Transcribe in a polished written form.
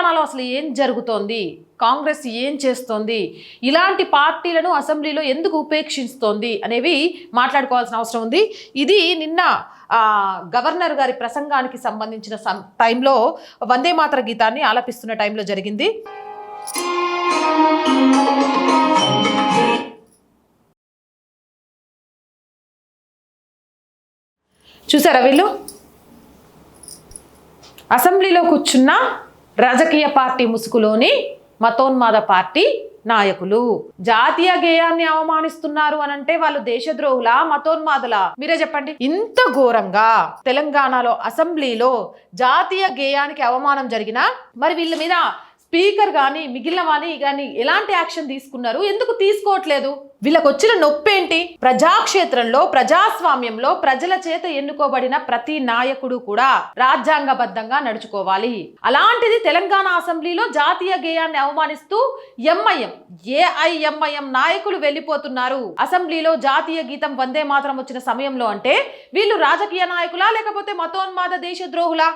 తెలంగాణలో అసలు ఏం జరుగుతోంది, కాంగ్రెస్ ఏం చేస్తోంది, ఇలాంటి పార్టీలను అసెంబ్లీలో ఎందుకు ఉపేక్షిస్తోంది అనేవి మాట్లాడుకోవాల్సిన అవసరం ఉంది. ఇది నిన్న గవర్నర్ గారి ప్రసంగానికి సంబంధించిన టైంలో వందే మాతర గీతాన్ని ఆలపిస్తున్న టైంలో జరిగింది. చూసారా, వీళ్ళు అసెంబ్లీలో కూర్చున్న రాజకీయ పార్టీ ముసుగులోని మతోన్మాద పార్టీ నాయకులు జాతీయ గేయాన్ని అవమానిస్తున్నారు అని అంటే వాళ్ళు దేశద్రోహులా, మతోన్మాదులా? మీరే చెప్పండి. ఇంత ఘోరంగా తెలంగాణలో అసెంబ్లీలో జాతీయ గేయానికి అవమానం జరిగినా మరి వీళ్ళ మీద స్పీకర్ కానీ మిగిలిన వాళ్ళు కానీ ఎలాంటి యాక్షన్ తీసుకున్నారు? ఎందుకు తీసుకోవట్లేదు? వీళ్ళకి వచ్చిన నొప్పేంటి? ప్రజాక్షేత్రంలో, ప్రజాస్వామ్యంలో ప్రజల చేత ఎన్నుకోబడిన ప్రతి నాయకుడు కూడా రాజ్యాంగబద్ధంగా నడుచుకోవాలి. అలాంటిది తెలంగాణ అసెంబ్లీలో జాతీయ గేయాన్ని అవమానిస్తూ ఏఐఎంఐఎం నాయకులు వెళ్ళిపోతున్నారు. అసెంబ్లీలో జాతీయ గీతం వందే మాతరం వచ్చిన సమయంలో అంటే వీళ్ళు రాజకీయ నాయకులా లేకపోతే మతోన్మాద దేశద్రోహులా?